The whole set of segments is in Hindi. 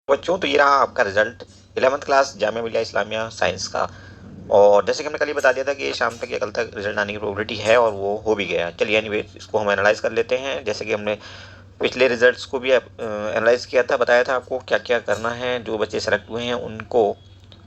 बच्चों तो ये रहा आपका result 11th class Jamia Millia Islamia science का। और जैसे कि हमने कल ही बता दिया था कि ये शाम तक या कल तक रिजल्ट आने की प्रोबेबिलिटी है और वो हो भी गया। चलिए एनीवे इसको हम एनालाइज कर लेते हैं। जैसे कि हमने पिछले रिजल्ट्स को भी एनालाइज किया था, बताया था आपको क्या क्या करना है। जो बच्चे सेलेक्ट हुए हैं उनको,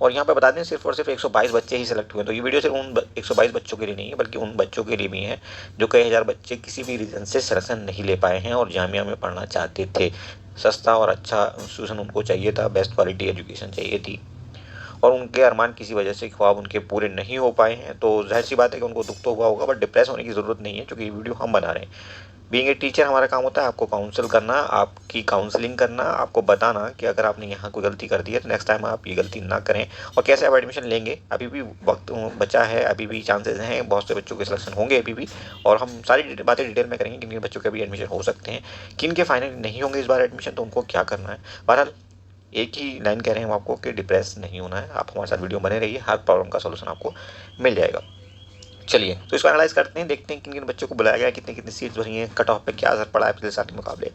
और यहाँ पे बता दें सिर्फ और सिर्फ 122 बच्चे ही सेलेक्ट हुए हैं। तो ये वीडियो सिर्फ उन 122 बच्चों के लिए नहीं है, बल्कि उन बच्चों के लिए भी है जो कई हज़ार बच्चे किसी भी रीज़न से सिलेक्शन नहीं ले पाए हैं और जामिया में पढ़ना चाहते थे। सस्ता और अच्छा इंस्टीट्यूशन उनको चाहिए था, बेस्ट क्वालिटी एजुकेशन चाहिए थी, और उनके अरमान किसी वजह से ख्वाब उनके पूरे नहीं हो पाए हैं। तो जाहिर सी बात है कि उनको दुख तो हुआ होगा, बट डिप्रेस होने की ज़रूरत नहीं है, क्योंकि ये वीडियो हम बना रहे हैं। बीइंग ए टीचर हमारा काम होता है आपको काउंसिल करना, आपकी काउंसलिंग करना, आपको बताना कि अगर आपने यहाँ कोई गलती कर दी है तो नेक्स्ट टाइम आप ये गलती ना करें, और कैसे आप एडमिशन लेंगे। अभी भी वक्त बचा है, अभी भी चांसेस हैं, बहुत से बच्चों के सिलेक्शन होंगे अभी भी, और हम सारी बातें डिटेल में करेंगे किन किन बच्चों के भी एडमिशन हो सकते हैं, किन के फाइनल नहीं होंगे इस बार एडमिशन, तो उनको क्या करना है। बहरहाल एक ही लाइन कह रहे हैं हम आपको कि डिप्रेस नहीं होना है। आप हमारे साथ वीडियो बने रहिए, हर प्रॉब्लम का सॉल्यूशन आपको मिल जाएगा। चलिए तो इसको एनालाइज करते हैं, देखते हैं किन किन बच्चों को बुलाया गया, कितनी कितनी सीट्स भरी हैं, कट ऑफ पे क्या असर पड़ा है पिछले साल के मुकाबले,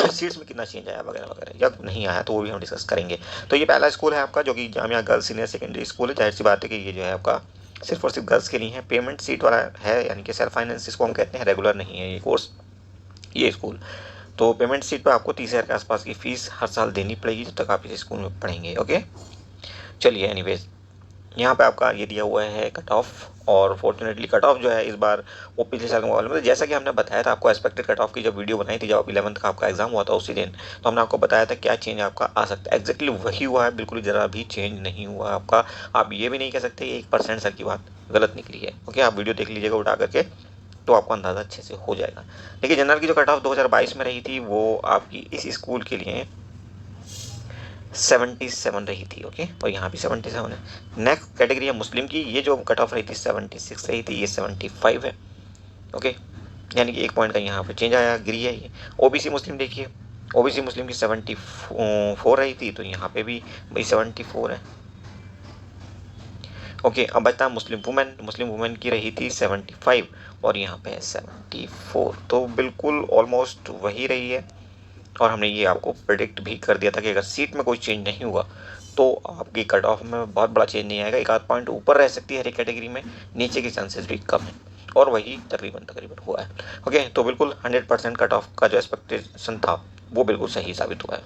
सीट्स में कितना चेंज आया वगैरह वगैरह, या नहीं आया तो वो भी हम डिस्कस करेंगे। तो ये पहला स्कूल है आपका जो कि Jamia girls senior secondary school है। जाहिर सी बात है कि ये जो है आपका सिर्फ और सिर्फ गर्ल्स के लिए है। पेमेंट सीट वाला है, यानी कि सेल्फ फाइनेंस इसको हम कहते हैं, रेगुलर नहीं है ये कोर्स, ये स्कूल। तो पेमेंट सीट पर आपको 30,000 के आसपास की फीस हर साल देनी पड़ेगी जब तक आप इस स्कूल में पढ़ेंगे। ओके, चलिए एनीवेज यहाँ पे आपका ये दिया हुआ है कट ऑफ, और फॉर्चुनेटली कट ऑफ जो है इस बार वो पिछले साल के मुकाबले में, जैसा कि हमने बताया था आपको एक्सपेक्टेड कट ऑफ की जब वीडियो बनाई थी, जब 11th का आपका एग्जाम हुआ था उसी दिन, तो हमने आपको बताया था क्या चेंज आपका आ सकता है। एग्जैक्टली वही हुआ है, बिल्कुल ज़रा भी चेंज नहीं हुआ आपका। आप ये भी नहीं कह सकते 1% सर की बात गलत निकली है। ओके, आप वीडियो देख लीजिएगा उठा करके, तो आपको अंदाज़ा अच्छे से हो जाएगा। देखिए जनरल की जो कट ऑफ 2022 में रही थी वो आपकी इस स्कूल के लिए 77 रही थी। ओके, और यहाँ भी 77 है। नेक्स्ट कैटेगरी है मुस्लिम की, ये जो कट ऑफ रही थी 76 रही थी, ये 75 है। ओके, यानी कि 1 पॉइंट का यहाँ पे चेंज आया, गिरी है ये। ओबीसी मुस्लिम देखिए, ओबीसी मुस्लिम की 74 रही थी, तो यहाँ पे भी भाई 74 है। ओके, अब बचता है मुस्लिम वुमेन। मुस्लिम वुमेन की रही थी 75 और यहाँ पे है 74, तो बिल्कुल ऑलमोस्ट वही रही है। और हमने ये आपको प्रिडिक्ट भी कर दिया था कि अगर सीट में कोई चेंज नहीं हुआ तो आपकी कट ऑफ में बहुत बड़ा चेंज नहीं आएगा, एक आध पॉइंट ऊपर रह सकती है हर एक कैटेगरी में, नीचे के चांसेस भी कम है, और वही तकरीबन तकरीबन हुआ है। ओके, तो बिल्कुल 100% कट ऑफ का जो एक्सपेक्टेशन था वो बिल्कुल सही साबित हुआ है।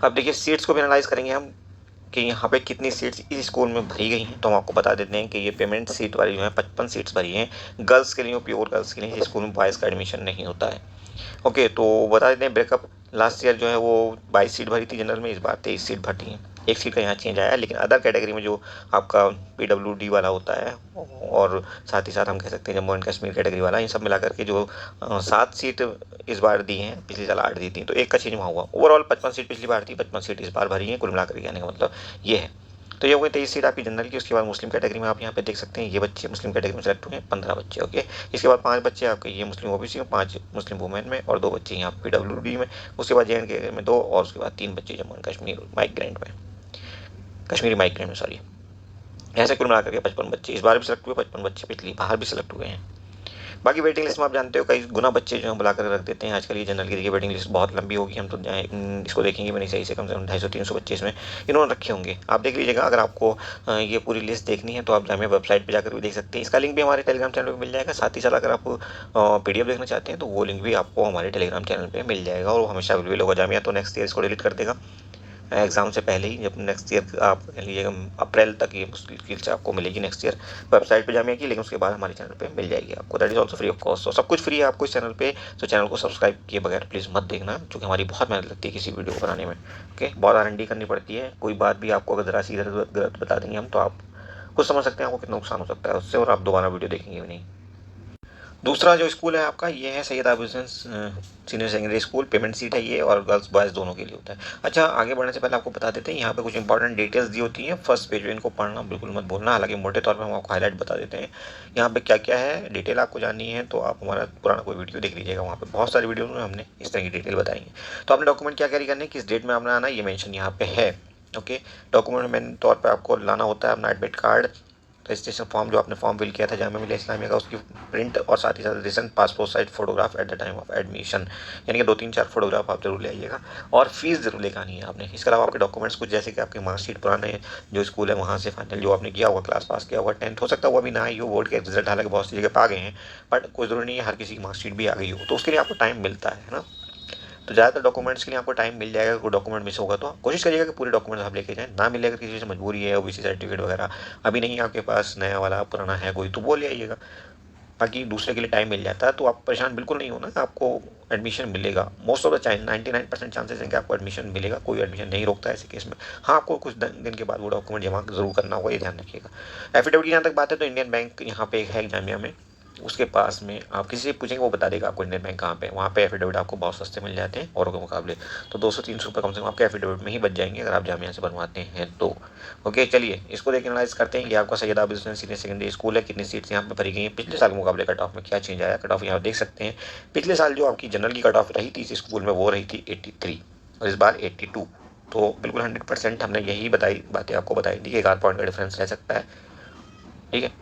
अब देखिए सीट्स को भी एनालाइज करेंगे हम कि यहाँ पे कितनी सीट्स इस स्कूल में भरी गई हैं। तो हम आपको बता देते हैं कि ये पेमेंट सीट वाली जो है 55 सीट्स भरी हैं गर्ल्स के लिए, प्योर गर्ल्स के लिए, जिस स्कूल में बॉयज़ का एडमिशन नहीं होता है। ओके, तो बता देते हैं ब्रेकअप। लास्ट ईयर जो है वो 22 सीट भरी थी जनरल में, इस बार 23 सीट भरी हैं। एक सीट का यहाँ चेंज आया है, लेकिन अदर कैटेगरी में जो आपका PWD वाला होता है, और साथ ही साथ हम कह सकते हैं जम्मू एंड कश्मीर कैटेगरी वाला, इन सब मिला करके जो 7 सीट इस बार दी हैं, पिछली साल 8 दी थी, तो एक का चेंज वहाँ हुआ। ओवरऑल 55 सीट पिछली बार थी, 55 सीट इस बार भरी हैं, कुल मिलाकर के आने का मतलब ये है। तो ये हो गई 23 सीट आपकी जनरल की। उसके बाद मुस्लिम कैटेगरी में आप यहाँ पे देख सकते हैं ये बच्चे मुस्लिम कैटेगरी में सेलेक्ट हुए हैं, 15 बच्चे। ओके, इसके बाद 5 बच्चे आपके ये मुस्लिम ओबीसी में, 5 मुस्लिम वुमेन में, और 2 बच्चे यहाँ PWD में। उसके बाद JNK में 2, और उसके बाद 3 बच्चे जम्मू एंड कश्मीर माइग्रेंट में, कश्मीरी माइग्रेंट में सॉरी। ऐसे कुल मिलाकर के 55 बच्चे इस बार भी सिलेक्ट हुए, 55 बच्चे पिछली बाहर भी सिलेक्ट हुए हैं। बाकी वेटिंग लिस्ट में आप जानते हो कई गुना बच्चे जो हैं बुला कर रख देते हैं आजकल। ये जनरल की देखिए वेटिंग लिस्ट बहुत लंबी होगी, हम तो इसको देखेंगे भी नहीं सही से, कम 250-300 बच्चे इसमें इन्होंने रखे होंगे। आप देख लीजिएगा, अगर आपको ये पूरी लिस्ट देखनी है तो आप जामिया वेबसाइट पर जाकर भी देख सकते हैं। इसका लिंक भी हमारे टेलीग्राम चैनल पर मिल जाएगा। साथ ही साथ अगर आप PDF देखना चाहते हैं तो वो लिंक भी आपको हमारे टेलीग्राम चैनल पर मिल जाएगा, और वो हमेशा अवेलेबल होगा। जामिया तो नेक्स्ट ईयर इसको डिलीट कर देगा एग्ज़ाम से पहले ही, जब नेक्स्ट ईयर आप कह लीजिएगा अप्रैल तक ये मुश्किल से आपको मिलेगी नेक्स्ट ईयर वेबसाइट पे जामिया की, लेकिन उसके बाद हमारे चैनल पे मिल जाएगी आपको। That is also free of cost. तो सब कुछ फ्री है आपको इस चैनल पे, तो चैनल को सब्सक्राइब किए बगैर प्लीज़ मत देखना, क्योंकि हमारी बहुत मेहनत लगती है किसी वीडियो को बनाने में। ओके, बहुत R&D करनी पड़ती है। कोई बात भी आपको अगर ज़रा सी इधर गलत बता देंगे हम, तो आप खुद समझ सकते हैं आपको कितना नुकसान हो सकता है उससे, और आप दोबारा वीडियो देखेंगे भी नहीं। दूसरा जो स्कूल है आपका ये है Syed Abu Hussain senior secondary school. Payment seat है ये, और गर्ल्स बॉयज़ दोनों के लिए होता है। अच्छा, आगे बढ़ने से पहले आपको बता देते हैं यहाँ पे कुछ इंपॉर्टेंट डिटेल्स दी होती हैं फर्स्ट पेज पे, इनको पढ़ना बिल्कुल मत भूलना। हालांकि मोटे तौर पे हम आपको हाईलाइट बता देते हैं यहाँ पे क्या क्या है। डिटेल आपको जाननी है तो आप हमारा पुराना कोई वीडियो देख लीजिएगा, वहाँ पे बहुत सारी वीडियो में हमने इस तरह की डिटेल बताई है। तो आपने डॉक्यूमेंट क्या कैरी करने, किस डेट में आपने आना, ये मैंशन यहाँ पे है। ओके, डॉक्यूमेंट मेन तौर पर आपको लाना होता है अपना एडमिट कार्ड, रजिस्ट्रेशन फॉर्म जो आपने फॉर्म फिल किया था जामिया मिलिया इस्लामिया का, उसकी प्रिंट और साथ ही साथ recent passport size photograph at the time of admission, यानी कि 2-3-4 फोटोग्राफ आप जरूर ले आइएगा। और फीस जरूर लेकर आनी है आपने। इसके अलावा आपके डॉक्यूमेंट्स कुछ जैसे कि आपके मार्कशीट पुराने जो स्कूल है वहाँ से फाइनल जो आपने किया हुआ, क्लास पास किया हुआ 10th, हो सकता है वो अभी ना आई हो, बोर्ड के रिजल्ट हालांकि बहुत सी जगह पे आ गए हैं, बट कोई ज़रूरी नहीं है हर किसी की मार्कशीट भी आ गई हो, तो उसके लिए आपको टाइम मिलता है ना। तो ज़्यादातर डॉक्यूमेंट्स के लिए आपको टाइम मिल जाएगा। कोई डॉक्यूमेंट मिस होगा तो कोशिश करिएगा कि पूरे डॉक्यूमेंट्स आप लेके जाएं। ना मिलेगा किसी से मजबूरी है, ओबीसी सर्टिफिकेट वगैरह अभी नहीं आपके पास, नया वाला पुराना है कोई, तो वो ले आइएगा। बाकी दूसरे के लिए टाइम मिल जाता है, तो आप परेशान बिल्कुल नहीं होना, आपको एडमिशन मिलेगा। Most of the time 99% chances हैं कि आपको एडमिशन मिलेगा, कोई एडमिशन नहीं रोकता है ऐसे केस में। हाँ, आपको कुछ दिन के बाद वो डॉक्यूमेंट जमा जरूर करना होगा, ये ध्यान रखिएगा। एफिडेविट की जहाँ तक बात है तो इंडियन बैंक यहाँ पे एक है जामिया में, उसके पास में आप किसी से पूछेंगे वो बता देगा आपको इंडियन बैंक कहाँ पे है। वहाँ पे एफिडेविट आपको बहुत सस्ते मिल जाते हैं औरों के मुकाबले, तो 200-300 रुपये कम से कम आपके एफिडेविट में ही बच जाएंगे अगर आप जामिया से बनवाते हैं तो। ओके, चलिए इसको देख एनालाइज करते हैं। ये आपका Syed Abid Hussain senior secondary school है। कितनी सीट्स यहाँ पे भरी गई हैं, पिछले साल के मुकाबले कट ऑफ में क्या चेंज आया, कट ऑफ यहाँ देख सकते हैं। पिछले साल जो आपकी जनरल की कट ऑफ रही थी इस स्कूल में वो रही थी 83 और इस बार 82, तो बिल्कुल 100% हमने यही बातें आपको बताई थी कि 1 पॉइंट का डिफरेंस रह सकता है, ठीक है।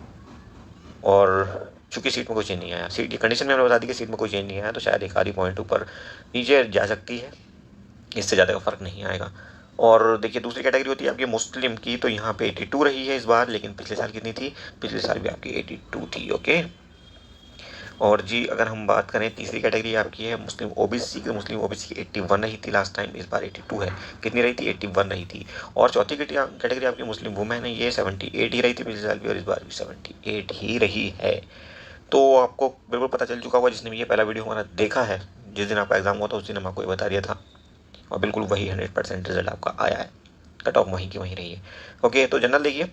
और चूंकि सीट में कोई चेंज नहीं आया, सीट की कंडीशन में हमने बता दी कि सीट में कोई चेंज नहीं आया, तो शायद 1 पॉइंट ऊपर नीचे जा सकती है, इससे ज़्यादा का फ़र्क नहीं आएगा। और देखिए दूसरी कैटेगरी होती है आपकी मुस्लिम की, तो यहाँ पे 82 रही है इस बार, लेकिन पिछले साल कितनी थी, पिछले साल भी आपकी 82 थी। ओके, और जी अगर हम बात करें तीसरी कैटेगरी आपकी है मुस्लिम ओबीसी की, मुस्लिम ओबीसी की 81 रही थी लास्ट टाइम, इस बार 82 है। कितनी रही थी, 81 रही थी। और चौथी कैटेगरी आपकी मुस्लिम वुमेन है, ये 78 ही रही थी पिछले साल भी और इस बार भी 78 ही रही है। तो आपको बिल्कुल पता चल चुका होगा जिसने भी ये पहला वीडियो हमारा देखा है, जिस दिन आपका एग्जाम हुआ था उस दिन हम आपको ये बता दिया था, और बिल्कुल वही 100% रिजल्ट आपका आया है, कट ऑफ वहीं की वहीं रही है। ओके, तो जनरल देखिए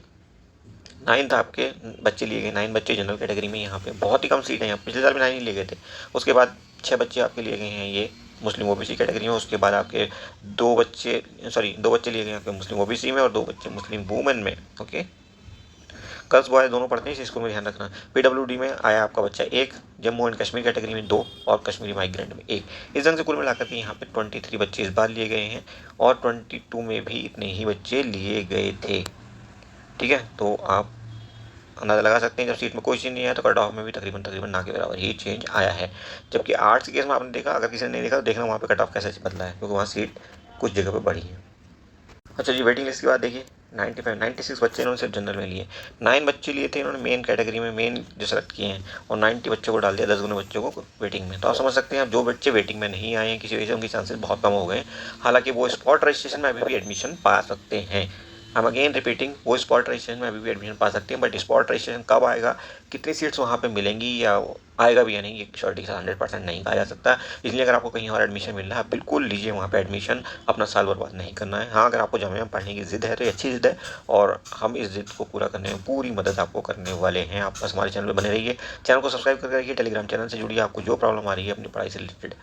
9th आपके बच्चे लिए गए, 9 बच्चे जनरल कैटेगरी में। यहाँ पे बहुत ही कम सीट है, यहाँ पिछले साल भी 9 ही लिए गए थे। उसके बाद 6 बच्चे आपके लिए गए हैं ये मुस्लिम ओबीसी कैटेगरी में। उसके बाद आपके 2 बच्चे लिए गए आपके मुस्लिम ओबीसी में और 2 बच्चे मुस्लिम वुमेन में। ओके, गर्ल्स बॉयज दोनों पढ़ते हैं इस स्कूल में, ध्यान रखना। पीडब्ल्यूडी में आया आपका बच्चा 1, जम्मू एंड कश्मीर कैटेगरी में 2 और कश्मीरी माइग्रेंट में 1। इस ढंग से कुल मिलाकर के यहाँ पे 23 बच्चे इस बार लिए गए हैं और 22 में भी इतने ही बच्चे लिए गए थे, ठीक है। तो आप अंदाज़ा लगा सकते हैं जब सीट में कोई चेंज नहीं आया तो कट ऑफ में भी तकरीबन ना के बराबर ही चेंज आया है। जबकि आर्ट्स के केस में आपने देखा, अगर किसी ने नहीं देखा तो देखना वहाँ पे कट ऑफ कैसे बदला है, क्योंकि वहाँ सीट कुछ जगह पे बढ़ी है। अच्छा जी, वेटिंग लिस्ट की बात देखिए, 96 बच्चे इन्होंने सिर्फ जनरल में लिए। 9 बच्चे लिए थे इन्होंने मेन कैटेगरी में, मेन जो सेलेक्ट किए हैं, और 90 बच्चों को डाल दिया, 10 गुने बच्चों को वेटिंग में। तो आप समझ सकते हैं, आप जो बच्चे वेटिंग में नहीं आए हैं किसी वजह से उनके चांसेस बहुत कम हो गए। हालांकि वो स्पॉट रजिस्ट्रेशन में अभी भी एडमिशन पा सकते हैं। हम अगेन रिपीटिंग, वो स्पॉट रजिस्ट्रेशन में अभी भी एडमिशन पा सकते हैं, बट स्पॉट रजिस्ट्रेशन कब आएगा, कितनी सीट्स वहाँ पे मिलेंगी या आएगा भी या नहीं, ये श्योरिटी के साथ 100% नहीं कहा जा सकता। इसलिए अगर आपको कहीं और एडमिशन मिल रहा है बिल्कुल लीजिए वहाँ पे एडमिशन, अपना साल बर्बाद नहीं करना है। हाँ, अगर आपको जामिया में पढ़ने की ज़िद है तो ये अच्छी ज़िद है, और हम इस ज़िद को पूरा करने में पूरी मदद आपको करने वाले हैं। आप बस हमारे चैनल पर बने रहिए, चैनल को सब्सक्राइब करके रखिए, टेलीग्राम चैनल से जुड़िए। आपको जो प्रॉब्लम आ रही है अपनी पढ़ाई से रिलेटेड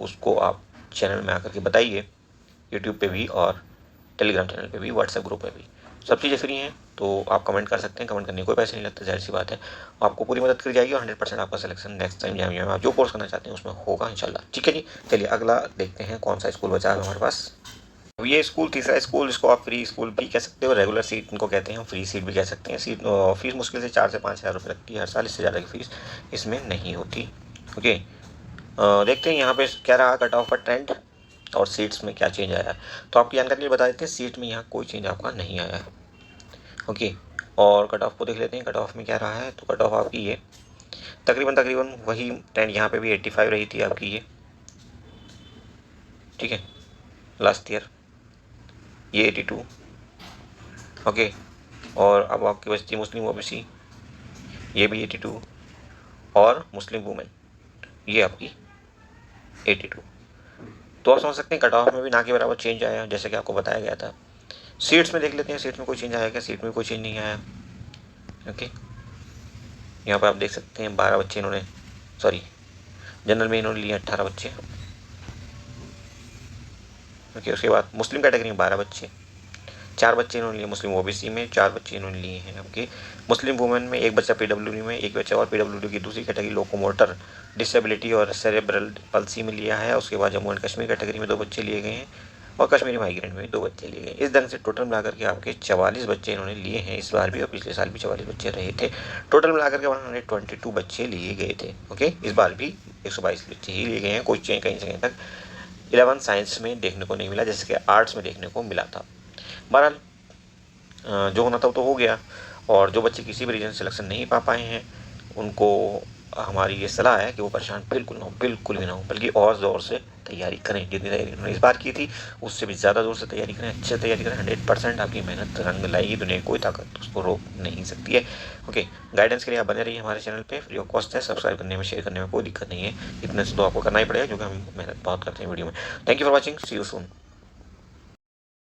उसको आप चैनल में आकर के बताइए, यूट्यूब पे भी और टेलीग्राम चैनल पे भी, व्हाट्सएप ग्रुप पे भी, सब चीज़ें फ्री हैं। तो आप कमेंट कर सकते हैं, कमेंट करने कोई पैसे नहीं लगते, जाहिर सी बात है। आपको पूरी मदद करी जाएगी और 100% आपका सिलेक्शन नेक्स्ट टाइम जामिया में आप जो कोर्स करना चाहते हैं उसमें होगा इंशाल्लाह, ठीक है जी। चलिए अगला देखते हैं कौन सा स्कूल बचा है हमारे पास। अब ये स्कूल तीसरा स्कूल, इसको आप फ्री स्कूल भी कह सकते हो, रेगुलर सीट इनको कहते हैं, हम फ्री सीट भी कह सकते हैं। फीस मुश्किल से 4 से 5 हज़ार रुपये लगती है हर साल, इससे ज़्यादा की फीस इसमें नहीं होती। ओके, देखते हैं यहाँ पे क्या रहा कट ऑफ का ट्रेंड और सीट्स में क्या चेंज आया है। तो आपकी जानकारी के लिए बता देते हैं, सीट में यहाँ कोई चेंज आपका नहीं आया है। ओके, और कट ऑफ को देख लेते हैं, कट ऑफ में क्या रहा है। तो कट ऑफ आपकी ये तकरीबन वही ट्रेंड, यहाँ पे भी 85 रही थी आपकी ये, ठीक है, लास्ट ईयर ये 82। ओके, और अब आपकी बचती मुस्लिम ओबीसी, ये भी 82, और मुस्लिम वुमेन ये आपकी 82। तो आप समझ सकते हैं कट ऑफ में भी ना के बराबर चेंज आया, जैसे कि आपको बताया गया था। सीट्स में देख लेते हैं, सीट्स में कोई चेंज आया क्या, सीट में कोई चेंज नहीं आया। ओके, यहाँ पर आप देख सकते हैं 12 बच्चे इन्होंने, जनरल में इन्होंने लिए 18 बच्चे। ओके, उसके बाद मुस्लिम कैटेगरी में 12 बच्चे, 4 बच्चे इन्होंने लिए मुस्लिम ओबीसी में, 4 बच्चे इन्होंने लिए हैं आपके मुस्लिम वुमेन में, 1 बच्चा पीडब्ल्यूडी में, 1 बच्चा और पीडब्ल्यूडी की दूसरी कैटेगरी लोकोमोटर डिसेबिलिटी और सेरेब्रल पल्सी में लिया है। उसके बाद जम्मू एंड कश्मीर कैटेगरी में 2 बच्चे लिए गए हैं, और कश्मीरी माइग्रेंट में 2 बच्चे लिए गए। इस ढंग से टोटल मिलाकर के आपके 44 बच्चे इन्होंने लिए हैं इस बार भी, और पिछले साल भी 44 बच्चे रहे थे। टोटल मिलाकर के 122 बच्चे लिए गए थे। ओके, इस बार भी 122 बच्चे ही लिए गए हैं, कोई चेंज कहीं से कहीं तक 11 साइंस में देखने को नहीं मिला जैसे कि आर्ट्स में देखने को मिला था। बहरहाल जो होना था वो तो हो गया, और जो बच्चे किसी भी रीजन सिलेक्शन नहीं पा पाए हैं उनको हमारी ये सलाह है कि वो परेशान बिल्कुल ना हो, बिल्कुल भी ना हो, बल्कि और ज़ोर से तैयारी करें। जितनी तैयारी उन्होंने इस बार की थी उससे भी ज़्यादा ज़ोर से तैयारी करें, अच्छे तैयारी करें। 100% आपकी मेहनत रंग लाएगी, दुनिया की कोई ताकत उसको रोक नहीं सकती है। ओके, गाइडेंस के लिए आप बने रहिए हमारे चैनल पे, फ्री ऑफ कॉस्ट है, सब्सक्राइब करने में, शेयर करने में कोई दिक्कत नहीं है। इतने से तो आपको करना ही पड़ेगा क्योंकि हम मेहनत बहुत करते हैं वीडियो में। Thank you for watching, see you soon.